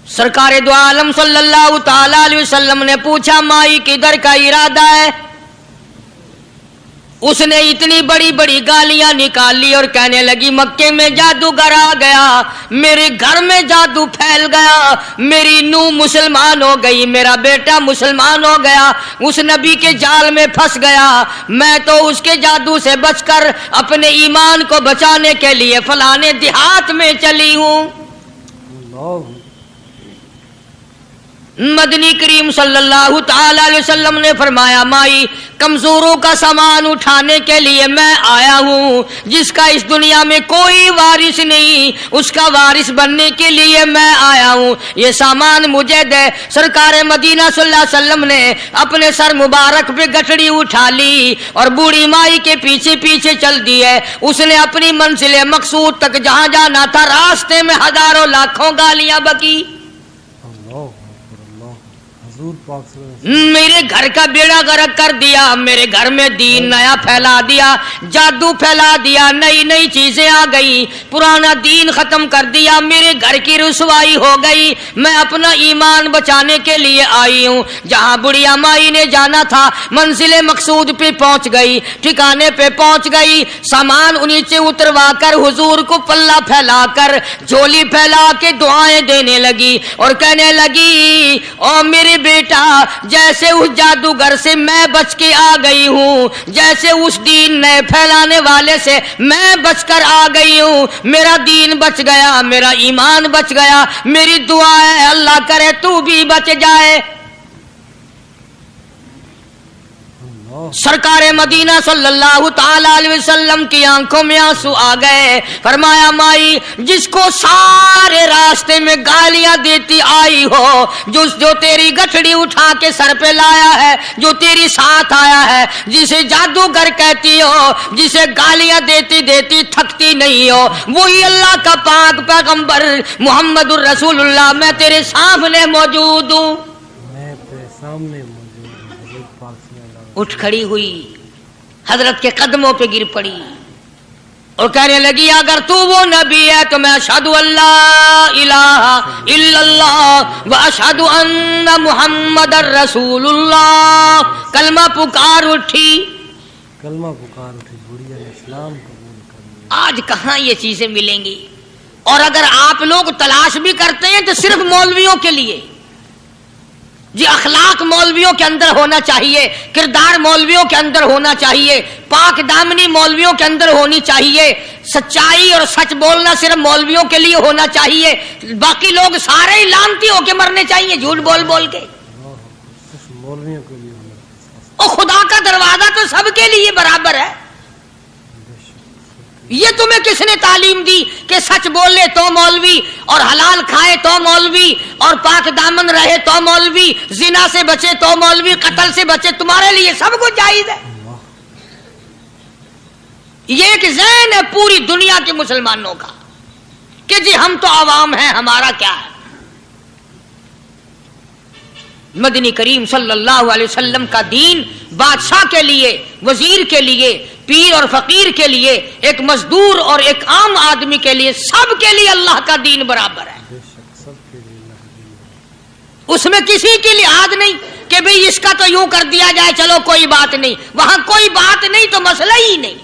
سرکار دو عالم صلی اللہ تعالی علیہ وسلم نے پوچھا مائی کدھر کا ارادہ ہے؟ اس نے اتنی بڑی بڑی گالیاں نکال لی اور کہنے لگی مکے میں جادوگر آ گیا، میرے گھر میں جادو پھیل گیا، میری نوح مسلمان ہو گئی، میرا بیٹا مسلمان ہو گیا، اس نبی کے جال میں پھنس گیا، میں تو اس کے جادو سے بچ کر اپنے ایمان کو بچانے کے لیے فلانے دیہات میں چلی ہوں۔ مدنی کریم صلی اللہ تعالی علیہ وسلم نے فرمایا مائی کمزوروں کا سامان اٹھانے کے لیے میں آیا ہوں، جس کا اس دنیا میں کوئی وارث نہیں اس کا وارث بننے کے لیے میں آیا ہوں، یہ سامان مجھے دے۔ سرکار مدینہ صلی اللہ علیہ وسلم نے اپنے سر مبارک پہ گٹڑی اٹھا لی اور بوڑھی مائی کے پیچھے پیچھے چل دی ہے۔ اس نے اپنی منزل مقصود تک جہاں جانا تھا راستے میں ہزاروں لاکھوں گالیاں بکی، میرے گھر کا بیڑا غرق کر دیا، میرے گھر میں دین نیا پھیلا دیا، جادو پھیلا دیا، نئی نئی چیزیں آ گئی، پرانا دین ختم کر دیا، میرے گھر کی رسوائی ہو گئی، میں اپنا ایمان بچانے کے لیے آئی ہوں۔ جہاں بڑھیا مائی نے جانا تھا منزل مقصود پہ پہنچ گئی، ٹھکانے پہ پہنچ گئی، سامان نیچے اتروا کر حضور کو پلہ پھیلا کر جھولی پھیلا کے دعائیں دینے لگی اور کہنے لگی او میرے بیٹا جیسے اس جادوگر سے میں بچ کے آ گئی ہوں، جیسے اس دین نئے پھیلانے والے سے میں بچ کر آ گئی ہوں، میرا دین بچ گیا، میرا ایمان بچ گیا، میری دعا ہے اللہ کرے تو بھی بچ جائے۔ سرکار مدینہ صلی اللہ تعالی علیہ وسلم کی آنکھوں میں آنسو آ گئے، فرمایا مائی جس کو سارے راستے میں گالیاں دیتی آئی ہو، جو تیری گٹھڑی اٹھا کے سر پہ لایا ہے، جو تیری ساتھ آیا ہے، جسے جادوگر کہتی ہو، جسے گالیاں دیتی دیتی تھکتی نہیں ہو، وہی اللہ کا پاک پیغمبر محمد الرسول اللہ، میں تیرے سامنے موجود ہوں۔ میں تیرے سامنے موجود ہوں۔ اٹھ کھڑی ہوئی، حضرت کے قدموں پہ گر پڑی اور کہنے لگی اگر تو وہ نبی ہے تو میں اشہد اللہ الہ الا اللہ واشہد ان محمد رسول اللہ۔ کلمہ پکار اٹھی، کلمہ پکار اٹھی، بڑھیا نے اسلام قبول کر لیا۔ آج کہاں یہ چیزیں ملیں گی؟ اور اگر آپ لوگ تلاش بھی کرتے ہیں تو صرف مولویوں کے لیے، جی اخلاق مولویوں کے اندر ہونا چاہیے، کردار مولویوں کے اندر ہونا چاہیے، پاک دامنی مولویوں کے اندر ہونی چاہیے، سچائی اور سچ بولنا صرف مولویوں کے لیے ہونا چاہیے، باقی لوگ سارے ہی لانتی ہو کے مرنے چاہیے جھوٹ بول بول کے۔ صرف مولویوں کے لیے ہونا، اور خدا کا دروازہ تو سب کے لیے برابر ہے۔ یہ تمہیں کس نے تعلیم دی کہ سچ بولے تو مولوی، اور حلال کھائے تو مولوی، اور پاک دامن رہے تو مولوی، زنا سے بچے تو مولوی، قتل سے بچے، تمہارے لیے سب کچھ جائز ہے۔ یہ ایک ذہن ہے پوری دنیا کے مسلمانوں کا کہ جی ہم تو عوام ہیں، ہمارا کیا ہے۔ مدنی کریم صلی اللہ علیہ وسلم کا دین بادشاہ کے لیے، وزیر کے لیے، پیر اور فقیر کے لیے، ایک مزدور اور ایک عام آدمی کے لیے، سب کے لیے اللہ کا دین برابر ہے۔ اس میں کسی کی لحاظ نہیں کہ بھئی اس کا تو یوں کر دیا جائے چلو کوئی بات نہیں، وہاں کوئی بات نہیں تو مسئلہ ہی نہیں۔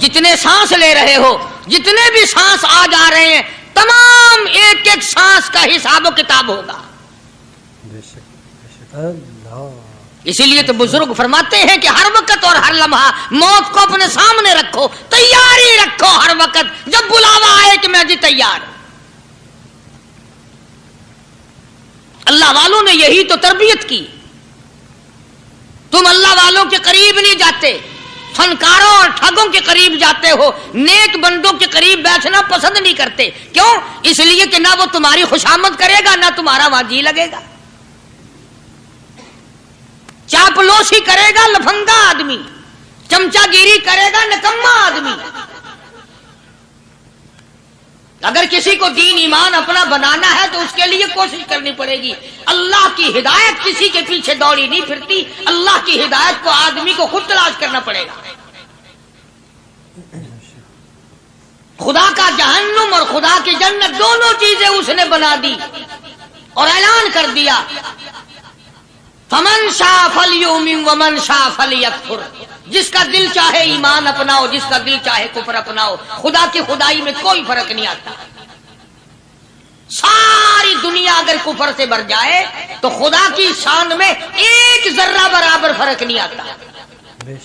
جتنے سانس لے رہے ہو، جتنے بھی سانس آ جا رہے ہیں، تمام ایک ایک سانس کا حساب و کتاب ہوگا۔ اسی لیے تو بزرگ فرماتے ہیں کہ ہر وقت اور ہر لمحہ موت کو اپنے سامنے رکھو، تیاری رکھو ہر وقت، جب بلاوا آئے کہ میں جی تیار۔ اللہ والوں نے یہی تو تربیت کی۔ تم اللہ والوں کے قریب نہیں جاتے، فنکاروں اور ٹھگوں کے قریب جاتے ہو، نیک بندوں کے قریب بیٹھنا پسند نہیں کرتے۔ کیوں؟ اس لیے کہ نہ وہ تمہاری خوشامد کرے گا، نہ تمہارا وہاں جی لگے گا۔ چاپلوسی کرے گا لفنگا آدمی، چمچا گیری کرے گا نکما آدمی۔ اگر کسی کو دین ایمان اپنا بنانا ہے تو اس کے لیے کوشش کرنی پڑے گی۔ اللہ کی ہدایت کسی کے پیچھے دوڑی نہیں پھرتی، اللہ کی ہدایت کو آدمی کو خود تلاش کرنا پڑے گا۔ خدا کا جہنم اور خدا کی جنت، دونوں چیزیں اس نے بنا دی اور اعلان کر دیا فمن شاء فلیؤمن ومن شاء فلیکفر، جس کا دل چاہے ایمان اپناؤ، جس کا دل چاہے کفر اپناؤ، خدا کی خدائی میں کوئی فرق نہیں آتا۔ ساری دنیا اگر کفر سے بھر جائے تو خدا کی شان میں ایک ذرہ برابر فرق نہیں آتا،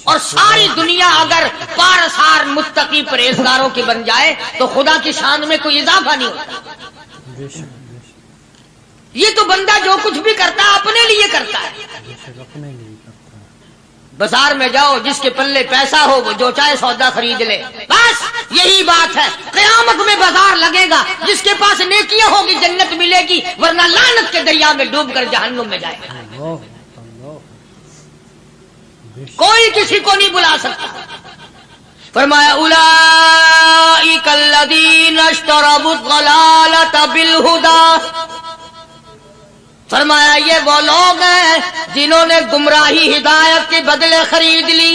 اور ساری دنیا اگر پارسار متقی پرہیزگاروں کی بن جائے تو خدا کی شان میں کوئی اضافہ نہیں ہوتا۔ یہ تو بندہ جو کچھ بھی کرتا ہے اپنے لیے کرتا ہے۔ بازار میں جاؤ، جس کے پلے پیسہ ہو وہ جو چاہے سودا خرید لے، بس یہی بات ہے۔ قیامت میں بازار لگے گا، جس کے پاس نیکیاں ہوگی جنت ملے گی، ورنہ لعنت کے دریا میں ڈوب کر جہنم میں جائے گا۔ کوئی کسی کو نہیں بلا سکتا۔ فرمایا اولئک الذین اشتروا الضلالۃ بالہدی، فرمایا یہ وہ لوگ ہیں جنہوں نے گمراہی ہدایت کے بدلے خرید لی۔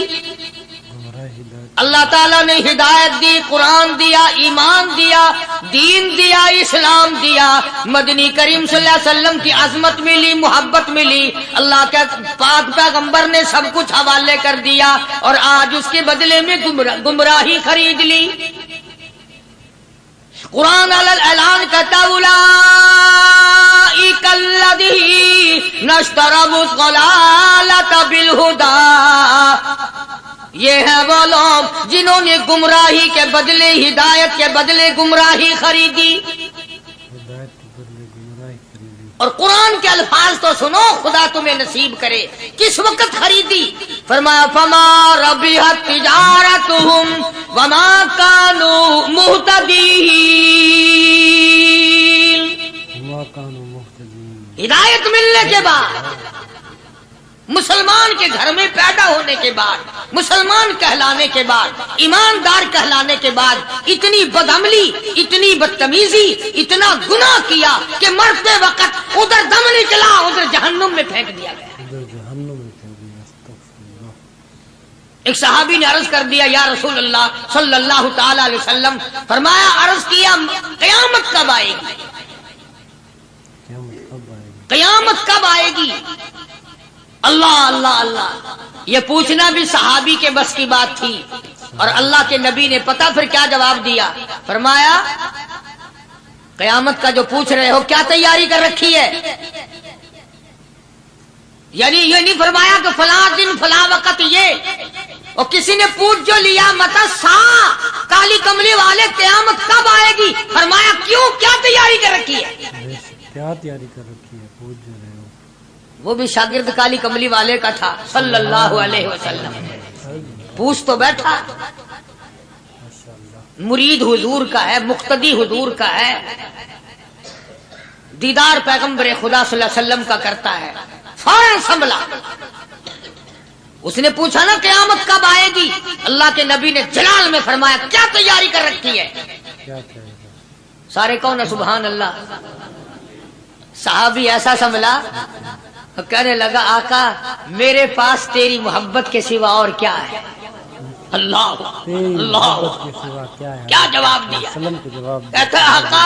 اللہ تعالیٰ نے ہدایت دی، قرآن دیا، ایمان دیا، دین دیا، اسلام دیا، مدنی کریم صلی اللہ علیہ وسلم کی عظمت ملی، محبت ملی، اللہ کے پاک پیغمبر نے سب کچھ حوالے کر دیا، اور آج اس کے بدلے میں گمراہی خرید لی۔ قرآن اعلان کرتا اولئک الذین اشتروا الضلالۃ بالہدی، یہ ہے وہ لوگ جنہوں نے گمراہی کے بدلے ہدایت کے بدلے گمراہی خریدی۔ اور قرآن کے الفاظ تو سنو، خدا تمہیں نصیب کرے۔ کس وقت خریدی؟ فرمایا فما ربحت تجارتہم وما کانوا مہتدین، ہدایت ملنے کے بعد، مسلمان کے گھر میں پیدا ہونے کے بعد، مسلمان کہلانے کے بعد، ایماندار کہلانے کے بعد، اتنی بدعملی، اتنی بدتمیزی، اتنا گناہ کیا کہ مرتے وقت ادھر دم نہیں چلا، ادھر جہنم میں پھینک دیا گیا۔ ایک صحابی نے عرض کر دیا یا رسول اللہ صلی اللہ تعالی علیہ وسلم، فرمایا عرض کیا قیامت کب آئے گی؟ قیامت کب آئے گی؟ اللہ اللہ اللہ، یہ پوچھنا بھی صحابی کے بس کی بات تھی، اور اللہ کے نبی نے پتہ پھر کیا جواب دیا؟ فرمایا قیامت کا جو پوچھ رہے ہو کیا تیاری کر رکھی ہے؟ یعنی یہ نہیں فرمایا کہ فلاں دن فلاں وقت یہ، اور کسی نے پوچھ جو لیا متا سا کالی کملی والے قیامت کب آئے گی؟ فرمایا کیوں، کیا تیاری کر رکھی ہے؟ کیا تیاری کر رکھی ہے؟ پوچھ جو رہے ہو۔ وہ بھی شاگرد کالی کملی والے کا تھا صلی اللہ علیہ وسلم، پوچھ تو بیٹھا، مرید حضور کا ہے، مقتدی حضور کا ہے، دیدار پیغمبر خدا صلی اللہ علیہ وسلم کا کرتا ہے، فوراً سنبھلا۔ اس نے پوچھا نا قیامت کب آئے گی؟ اللہ کے نبی نے جلال میں فرمایا کیا تیاری کر رکھی ہے؟ سارے کون ہے سبحان اللہ؟ صحابی ایسا سنبھلا، کہنے لگا آقا میرے پاس تیری محبت کے سوا اور کیا ہے؟ اللہ اللہ، کیا جواب دیا؟ کہتا ہے آقا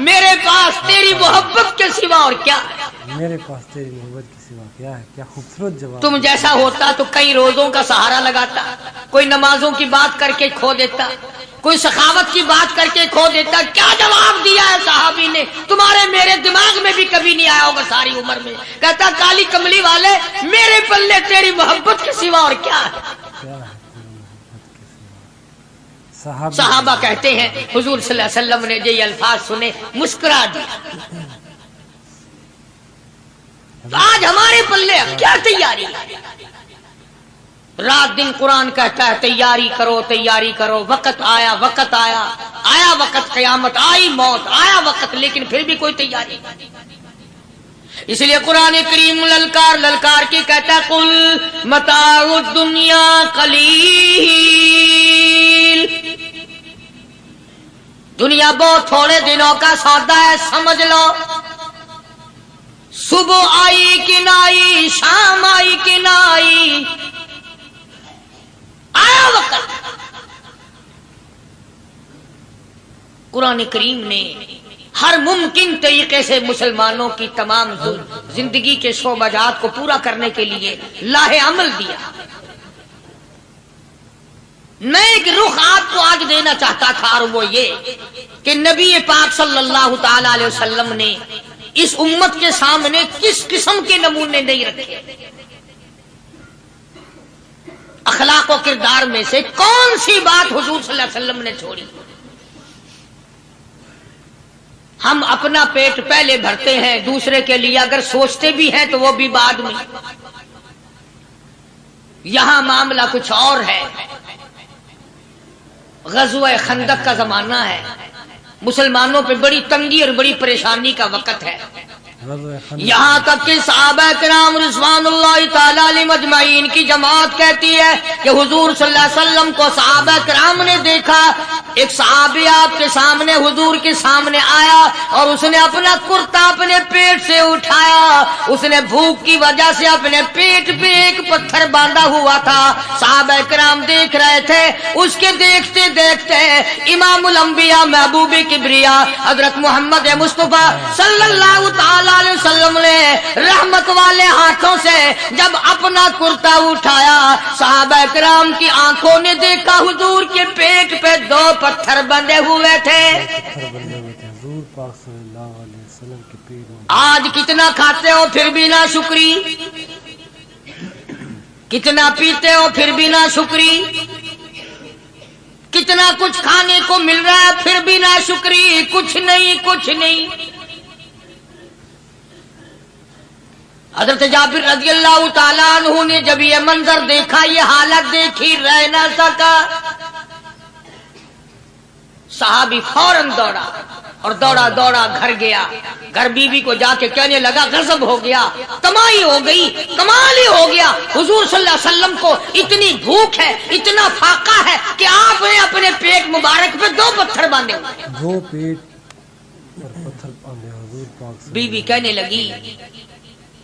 میرے پاس تیری محبت کے سوا اور کیا ہے؟ میرے پاس تیری محبت کے سوا کیا ہے؟ کیا خوبصورت جواب۔ تم جیسا ہوتا تو کئی روزوں کا سہارا لگاتا، کوئی نمازوں کی بات کر کے کھو دیتا، کوئی سخاوت کی بات کر کے کھو دیتا۔ کیا جواب دیا ہے صحابی نے؟ تمہارے میرے دماغ میں بھی کبھی نہیں آیا ہوگا ساری عمر میں۔ کہتا کالی کملی والے میرے پلے تیری محبت کے سوا اور کیا ہے؟ صحابہ کہتے ہیں حضور صلی اللہ علیہ وسلم نے جو یہ الفاظ سنے مسکرا دیا۔ آج ہمارے پلے کیا تیاری ہے؟ رات دن قرآن کہتا ہے تیاری کرو تیاری کرو، وقت آیا وقت آیا، آیا وقت، قیامت آئی، موت آیا وقت، لیکن پھر بھی کوئی تیاری نہیں۔ اس لیے قرآن کریم للکار للکار کی کہتا ہے قل متاع الدنیا قلیل، دنیا بہت تھوڑے دنوں کا سودا ہے، سمجھ لو۔ صبح آئی کہ نہ آئی، شام آئی کہ نہ آئی، آیا وقت۔ قرآن کریم نے ہر ممکن طریقے سے مسلمانوں کی تمام زندگی کے شعبات کو پورا کرنے کے لیے لاہ عمل دیا. میں ایک رخ آپ کو آج دینا چاہتا تھا اور وہ یہ کہ نبی پاک صلی اللہ تعالی علیہ وسلم نے اس امت کے سامنے کس قسم کے نمونے نہیں رکھے. اخلاق و کردار میں سے کون سی بات حضور صلی اللہ علیہ وسلم نے چھوڑی؟ ہم اپنا پیٹ پہلے بھرتے ہیں، دوسرے کے لیے اگر سوچتے بھی ہیں تو وہ بھی بعد میں. یہاں معاملہ کچھ اور ہے. غزوہ خندق کا زمانہ ہے، مسلمانوں پہ بڑی تنگی اور بڑی پریشانی کا وقت ہے. یہاں تک کہ صحابہ کرام رضوان اللہ تعالی علیہم اجمعین کی جماعت کہتی ہے کہ حضور صلی اللہ علیہ وسلم کو صحابہ کرام نے دیکھا. ایک صحابی آپ کے سامنے حضور کے سامنے آیا اور اس نے اپنا کرتا اپنے پیٹ سے اٹھایا. اس نے بھوک کی وجہ سے اپنے پیٹ پہ ایک پتھر باندھا ہوا تھا. صحابہ کرام دیکھ رہے تھے. اس کے دیکھتے دیکھتے امام الانبیاء محبوب کبریا حضرت محمد مصطفیٰ صلی اللہ تعالی علیہ وسلم نے رحمت والے ہاتھوں سے جب اپنا کرتا اٹھایا، صحابہ کرام کی آنکھوں نے دیکھا حضور کے پیٹ پہ 2 پتھر بندھے ہوئے تھے. آج کتنا کھاتے ہو پھر بھی نہ شکری، کتنا پیتے ہو پھر بھی نہ شکری، کتنا کچھ کھانے کو مل رہا ہے پھر بھی نہ شکری. کچھ نہیں کچھ نہیں. حضرت جابر رضی اللہ تعالیٰ عنہ نے جب یہ منظر دیکھا، یہ حالت دیکھی، رہ نہ سکا. صحابی فوراً دوڑا اور دوڑا دوڑا گھر گیا. گھر بیوی کو جا کے کہنے لگا غضب ہو گیا، تمائی ہو گئی، کمال ہی ہو گیا. حضور صلی اللہ علیہ وسلم کو اتنی بھوک ہے، اتنا فاقہ ہے کہ آپ نے اپنے پیٹ مبارک پہ 2 پتھر باندھے ہوئے. 2 پیٹ پر پتھر باندھے حضور پاک. بیوی کہنے لگی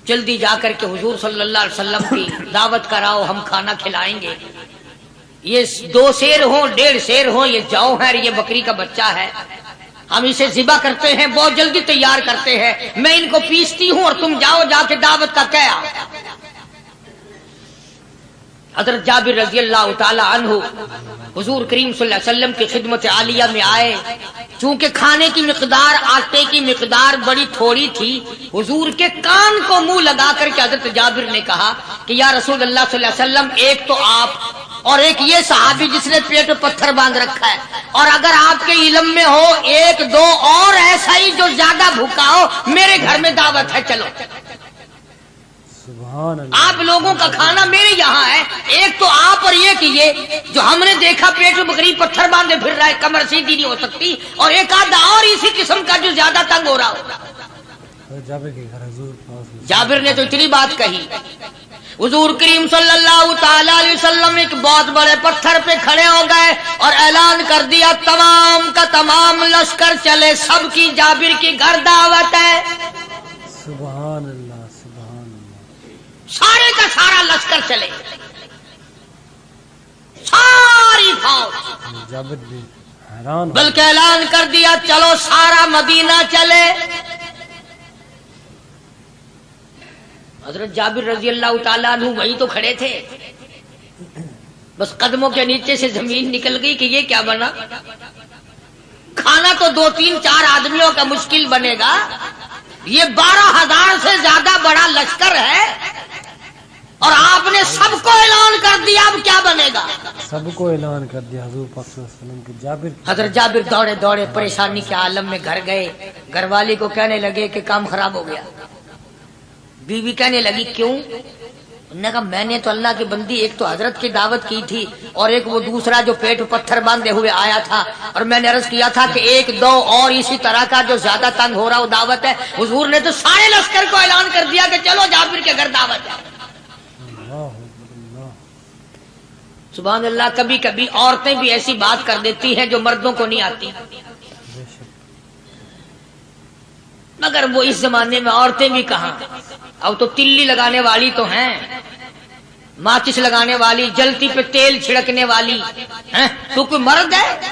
جلدی جا کر کے حضور صلی اللہ علیہ وسلم کی دعوت کراؤ، ہم کھانا کھلائیں گے. یہ 2 شیر ہوں 1.5 شیر ہوں، یہ جو ہے یہ بکری کا بچہ ہے، ہم اسے ذبح کرتے ہیں، بہت جلدی تیار کرتے ہیں، میں ان کو پیستی ہوں اور تم جاؤ جا کے دعوت کا کیا. حضرت جابر رضی اللہ تعالی عنہ حضور کریم صلی اللہ علیہ وسلم کی خدمت عالیہ میں آئے. چونکہ کھانے کی مقدار، آٹے کی مقدار بڑی تھوڑی تھی، حضور کے کان کو منہ لگا کر کے حضرت جابر نے کہا کہ یا رسول اللہ صلی اللہ علیہ وسلم، ایک تو آپ اور ایک یہ صحابی جس نے پیٹ پتھر باندھ رکھا ہے، اور اگر آپ کے علم میں ہو 1-2 اور ایسا ہی جو زیادہ بھوکا ہو، میرے گھر میں دعوت ہے، چلو. آپ لوگوں کا کھانا میرے یہاں ہے. ایک تو آپ اور یہ جو ہم نے دیکھا پیٹ میں بکری پتھر باندھے پھر رہا ہے، کمر سیدھی نہیں ہو سکتی، اور ایک آدھا اور اسی قسم کا جو زیادہ تنگ ہو رہا ہو. جابر نے تو اتنی بات کہی. حضور کریم صلی اللہ تعالی علیہ وسلم ایک بہت بڑے پتھر پہ کھڑے ہو گئے اور اعلان کر دیا تمام کا تمام لشکر چلے، سب کی جابر کی گھر دعوت ہے. سبحان اللہ سبحان اللہ. سارے کا سارا لشکر چلے، ساری فوج. جابر بھی حیران، بلکہ اعلان کر دیا چلو سارا مدینہ چلے. حضرت جابر رضی اللہ تعالیٰ عنہ وہی تو کھڑے تھے، بس قدموں کے نیچے سے زمین نکل گئی کہ یہ کیا بنا. کھانا تو 2-3-4 آدمیوں کا مشکل بنے گا، یہ 12,000 سے زیادہ بڑا لشکر ہے، اور آپ نے سب کو اعلان کر دیا، اب کیا بنے گا. سب کو اعلان کر دیا حضور پاک صلی اللہ علیہ وسلم کے. جابر حضرت جابر دوڑے دوڑے پریشانی کے عالم میں گھر گئے. گھر والی کو کہنے لگے کہ کام خراب ہو گیا. بیوی کہنے لگی کیوں؟ انہوں نے کہا میں نے تو اللہ کی بندی ایک تو حضرت کی دعوت کی تھی، اور ایک وہ دوسرا جو پیٹ پتھر باندھے ہوئے آیا تھا، اور میں نے عرض کیا تھا کہ 1-2 اور اسی طرح کا جو زیادہ تنگ ہو رہا وہ دعوت ہے. حضور نے تو سارے لشکر کو اعلان کر دیا کہ چلو جابر کے گھر دعوت ہے. سبحان اللہ. کبھی کبھی عورتیں بھی ایسی بات کر دیتی ہیں جو مردوں کو نہیں آتی، مگر وہ اس زمانے میں عورتیں بھی کہاں. اب تو تلی لگانے والی تو ہیں، ماچس لگانے والی، جلتی پہ تیل چھڑکنے والی ہیں. تو کوئی مرد ہے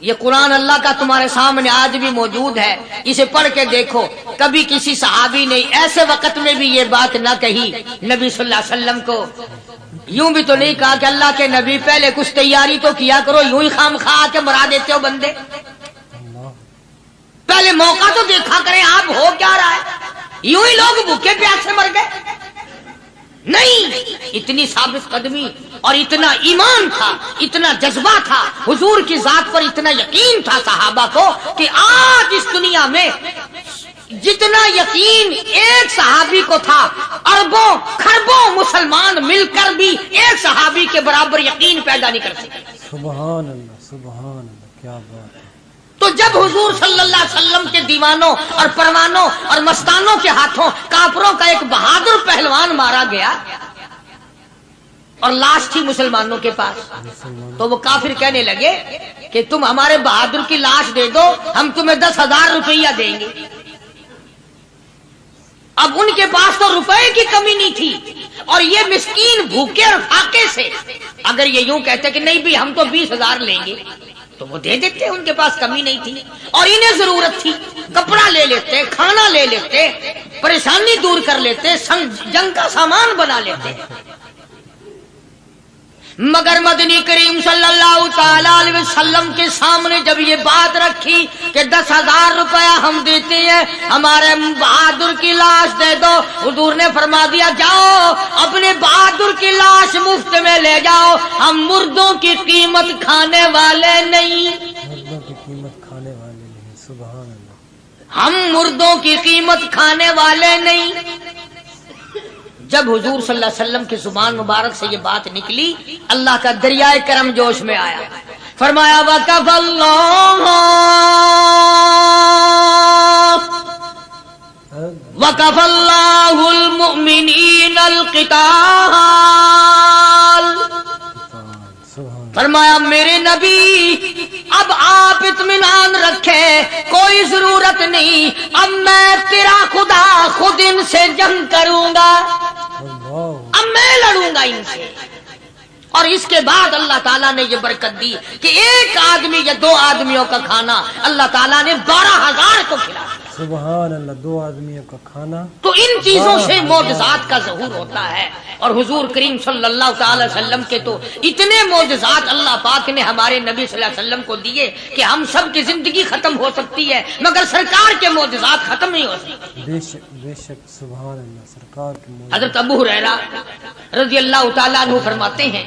یہ قرآن اللہ کا تمہارے سامنے آج بھی موجود ہے، اسے پڑھ کے دیکھو۔ کبھی کسی صحابی نے ایسے وقت میں بھی یہ بات نہ کہی نبی صلی اللہ علیہ وسلم کو، یوں بھی تو نہیں کہا کہ اللہ کے نبی پہلے کچھ تیاری تو کیا کرو، یوں ہی خام خواہ کے مرا دیتے ہو بندے، پہلے موقع تو دیکھا کریں آپ ہو کیا رہا ہے، یوں ہی لوگ بھوکے پیاسے مر گئے۔ نہیں، اتنی ثابت قدمی اور اتنا ایمان تھا، اتنا جذبہ تھا، حضور کی ذات پر اتنا یقین تھا صحابہ کو کہ آج اس دنیا میں جتنا یقین ایک صحابی کو تھا، اربوں کھربوں مسلمان مل کر بھی ایک صحابی کے برابر یقین پیدا نہیں کر سکے۔ سبحان اللہ، سبحان اللہ، کیا بات ہے۔ تو جب حضور صلی اللہ علیہ وسلم کے دیوانوں اور پروانوں اور مستانوں کے ہاتھوں کافروں کا ایک بہادر پہلوان مارا گیا اور لاش تھی مسلمانوں کے پاس، تو وہ کافر کہنے لگے کہ تم ہمارے بہادر کی لاش دے دو، ہم تمہیں 10,000 روپیہ دیں گے۔ اب ان کے پاس تو روپے کی کمی نہیں تھی، اور یہ مسکین بھوکے اور فاقے سے اگر یہ یوں کہتے کہ نہیں بھی ہم تو 20,000 لیں گے تو وہ دے دیتے، ان کے پاس کمی نہیں تھی، اور انہیں ضرورت تھی، کپڑا لے لیتے، کھانا لے لیتے، پریشانی دور کر لیتے، جنگ کا سامان بنا لیتے۔ مگر مدنی کریم صلی اللہ تعالی علیہ وسلم کے سامنے جب یہ بات رکھی کہ 10,000 روپیہ ہم دیتے ہیں، ہمارے بہادر کی لاش دے دو، حضور نے فرما دیا جاؤ اپنے بہادر کی لاش مفت میں لے جاؤ، ہم مردوں کی قیمت کھانے والے نہیں، مردوں کی قیمت کھانے والے نہیں، سبحان اللہ، ہم مردوں کی قیمت کھانے والے نہیں۔ جب حضور صلی اللہ علیہ وسلم کی زبان مبارک سے یہ بات نکلی، اللہ کا دریائے کرم جوش میں آیا، فرمایا وَكَفَى اللَّهُ الْمُؤْمِنِينَ الْقِتَالَ، فرمایا میرے نبی اب آپ اطمینان رکھے، کوئی ضرورت نہیں، اب میں تیرا خدا خود ان سے جنگ کروں گا، اب میں لڑوں گا ان سے۔ اور اس کے بعد اللہ تعالیٰ نے یہ برکت دی کہ ایک آدمی یا 2 آدمیوں کا کھانا اللہ تعالیٰ نے 12,000 کو کھلایا، سبحان اللہ، 2 آدمیوں کا کھانا۔ تو ان چیزوں سے معجزات کا ظہور ہوتا ہے، اور حضور کریم صلی اللہ تعالی وسلم کے تو اتنے معجزات اللہ پاک نے ہمارے نبی صلی اللہ علیہ وسلم کو دیے کہ ہم سب کی زندگی ختم ہو سکتی ہے مگر سرکار کے معجزات ختم نہیں ہو سکتی۔ بے شک بے شک، سبحان اللہ، سرکار کی موت۔ حضرت ابو ہریرہ رضی اللہ تعالیٰ عنہ فرماتے ہیں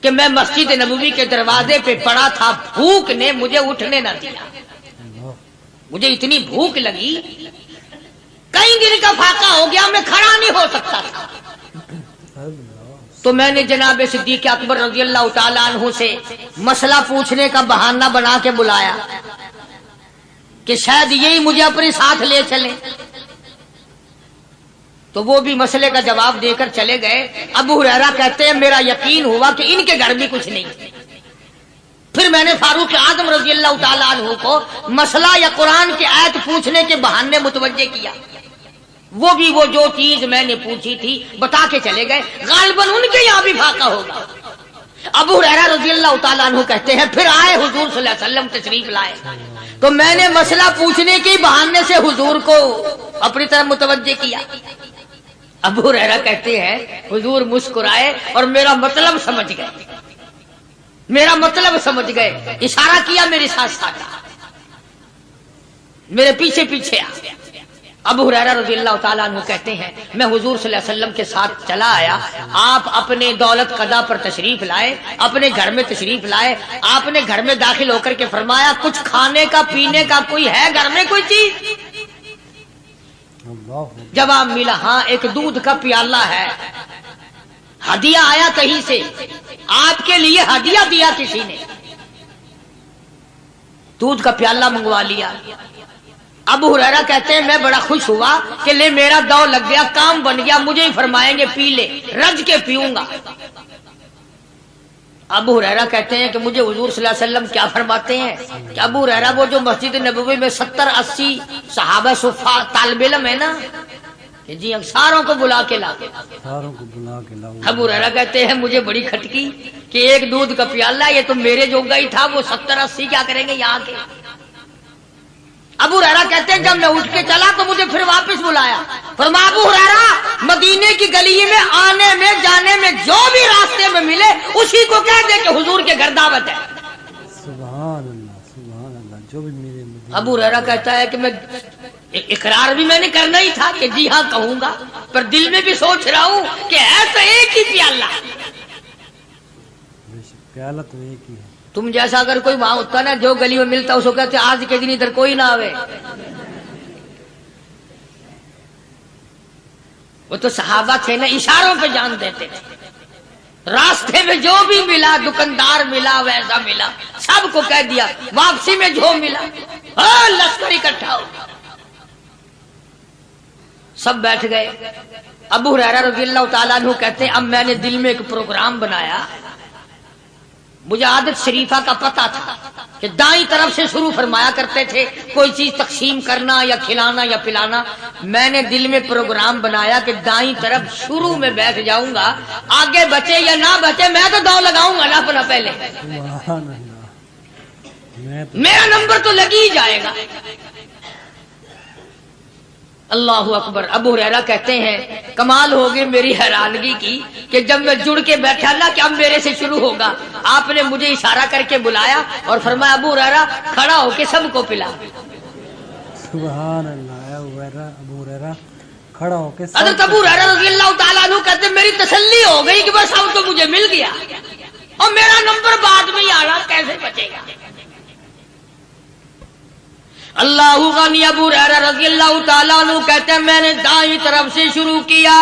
کہ میں مسجد نبوی کے دروازے پہ پڑا تھا، بھوک نے مجھے اٹھنے نہ دیا، مجھے اتنی بھوک لگی، کئی دن کا فاقہ ہو گیا، میں کھڑا نہیں ہو سکتا تھا، تو میں نے جناب صدیق اکبر رضی اللہ تعالیٰ عنہ سے مسئلہ پوچھنے کا بہانہ بنا کے بلایا کہ شاید یہی مجھے اپنے ساتھ لے چلیں، تو وہ بھی مسئلے کا جواب دے کر چلے گئے۔ ابو ہریرہ کہتے ہیں میرا یقین ہوا کہ ان کے گھر بھی کچھ نہیں، پھر میں نے فاروق اعظم رضی اللہ تعالیٰ عنہ کو مسئلہ یا قرآن کی آیت پوچھنے کے بہانے متوجہ کیا، وہ بھی وہ جو چیز میں نے پوچھی تھی بتا کے چلے گئے، غالباً ان کے یہاں بھی فاقہ ہوگا۔ ابو ہریرہ رضی اللہ تعالیٰ عنہ کہتے ہیں پھر آئے حضور صلی اللہ علیہ وسلم تشریف لائے، تو میں نے مسئلہ پوچھنے کے بہانے سے حضور کو اپنی طرف متوجہ کیا۔ ابو ہریرہ کہتے ہیں حضور مسکرائے اور میرا مطلب سمجھ گئے، میرا مطلب سمجھ گئے، اشارہ کیا میرے ساتھ ساتھ، میرے پیچھے پیچھے آ۔ ابو ہریرہ رضی اللہ تعالیٰ عنہ کہتے ہیں میں حضور صلی اللہ علیہ وسلم کے ساتھ چلا آیا، آپ اپنے دولت قضا پر تشریف لائے، اپنے گھر میں تشریف لائے، آپ نے گھر میں داخل ہو کر کے فرمایا کچھ کھانے کا پینے کا کوئی ہے گھر میں کوئی چیز؟ جواب ملا ہاں ایک دودھ کا پیالہ ہے، ہدیہ آیا کہیں سے، آپ کے لیے ہدیہ دیا کسی نے، دودھ کا پیالہ منگوا لیا۔ ابو ہریرہ کہتے ہیں میں بڑا خوش ہوا کہ لے میرا دو لگ گیا، کام بن گیا، مجھے ہی فرمائیں گے پی لے، رج کے پیوں گا۔ ابو ہریرہ کہتے ہیں کہ مجھے حضور صلی اللہ علیہ وسلم کیا فرماتے ہیں کہ ابو ہریرہ وہ جو مسجد نبوی میں 70-80 صحابہ صفا طالب علم ہے نا، کہ جی ساروں کو بلا کے لا کے ساروں کو بلا کے لاؤ. ابو ہریرہ کہتے ہیں مجھے بڑی کھٹکی کہ ایک دودھ کا پیالہ یہ تو میرے جوگا ہی تھا، وہ 70-80 کیا کریں گے یہاں کے. ابو ہریرہ کہتے ہیں جب میں اٹھ کے چلا تو مجھے پھر واپس بلایا، فرمایا ابو ہریرہ مدینے کی گلی میں آنے میں جانے میں جو بھی راستے میں ملے اسی کو کہہ دے کہ حضور کے گھر دعوت ہے. سبحان اللہ جو بھی میرے مدینے. ابو ہریرہ کہتا ہے کہ میں اقرار بھی میں نے کرنا ہی تھا کہ جی ہاں کہوں گا، پر دل میں بھی سوچ رہا ہوں کہ ہے تو ایک ہی پیالہ. پیالہ تو ایک ہی ہے. تم جیسا اگر کوئی وہاں ہوتا نا جو گلی میں ملتا اس کو کہتے آج کے دن ادھر کوئی نہ آوے. وہ تو صحابہ تھے نا، اشاروں پہ جان دیتے تھے. راستے میں جو بھی ملا، دکاندار ملا ویسا ملا، سب کو کہہ دیا. واپسی میں جو ملا لشکر اکٹھا ہو، سب بیٹھ گئے. ابو ہریرہ رضی اللہ تعالیٰ عنہ کہتے ہیں اب میں نے دل میں ایک پروگرام بنایا. مجھے عادت شریفہ کا پتہ تھا کہ دائیں طرف سے شروع فرمایا کرتے تھے کوئی چیز تقسیم کرنا یا کھلانا یا پلانا. میں نے دل میں پروگرام بنایا کہ دائیں طرف شروع میں بیٹھ جاؤں گا، آگے بچے یا نہ بچے میں تو دو لگاؤں گا نا اپنا پہلے. سبحان اللہ. میرا نمبر تو لگ ہی جائے گا. اللہ اکبر. ابو ہریرہ کہتے ہیں کمال ہوگی میری حیرانگی کی کہ جب میں جڑ کے بیٹھا نا کہ اب میرے سے شروع ہوگا، آپ نے مجھے اشارہ کر کے بلایا اور فرمایا ابو ہریرہ کھڑا ہو کے سب کو پلا. سبحان اللہ. ابو ہریرہ کھڑا ہو کے حضرت ابو ہریرہ رضی اللہ تعالیٰ عنہ کہتے میری تسلی ہو گئی کہ بس اب تو مجھے مل گیا اور میرا نمبر بعد میں ہی آ رہا، کیسے بچے گا. اللہ غنی. ابو ہریرہ رضی اللہ تعالیٰ عنہ کہتے ہیں میں نے دائیں طرف سے شروع کیا،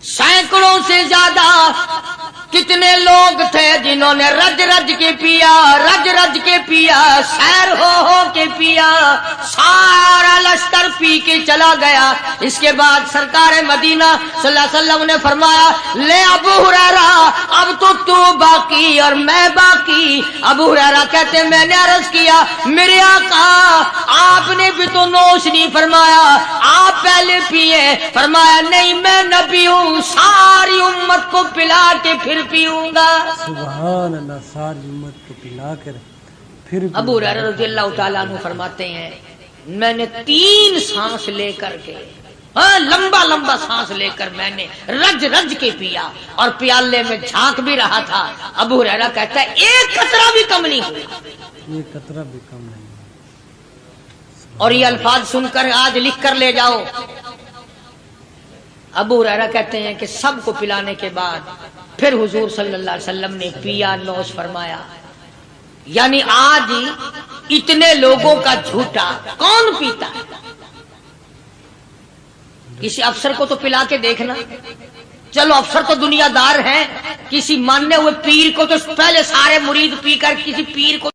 سینکڑوں سے زیادہ کتنے لوگ تھے جنہوں نے رج رج کے پیا، رج رج کے پیا، سیر ہو کے پیا. سارا لشکر پی کے چلا گیا. اس کے بعد سرکار مدینہ صلی اللہ علیہ وسلم نے فرمایا لے ابو ہریرہ اب تو باقی اور میں باقی. ابو ہریرہ کہتے میں نے عرض کیا میرے آقا آپ نے بھی تو نوش نہیں فرمایا، آپ پہلے پیے. فرمایا نہیں میں نبی ہوں، ساری امت کو پلا کے پھر پیوں گا. سبحان اللہ. ساری امت کو پلا کر پھر. ابو ہریرہ رضی اللہ تعالیٰ عنہ فرماتے ہیں میں نے 3 سانس لے کر کے لمبا لمبا سانس لے کر میں نے رج رج کے پیا اور پیالے میں جھانک بھی رہا تھا. ابو ہریرہ کہتا ہے ایک قطرہ بھی کم نہیں ہوا، ایک قطرہ بھی کم نہیں. اور یہ الفاظ سن کر آج لکھ کر لے جاؤ. ابو ہریرہ کہتے ہیں کہ سب کو پلانے کے بعد پھر حضور صلی اللہ علیہ وسلم نے پیا، نوش فرمایا. یعنی آج اتنے لوگوں کا جھوٹا کون پیتا ہے؟ کسی افسر کو تو پلا کے دیکھنا. چلو افسر تو دنیا دار ہیں، کسی ماننے ہوئے پیر کو تو پہلے سارے مرید پی کر کسی پیر کو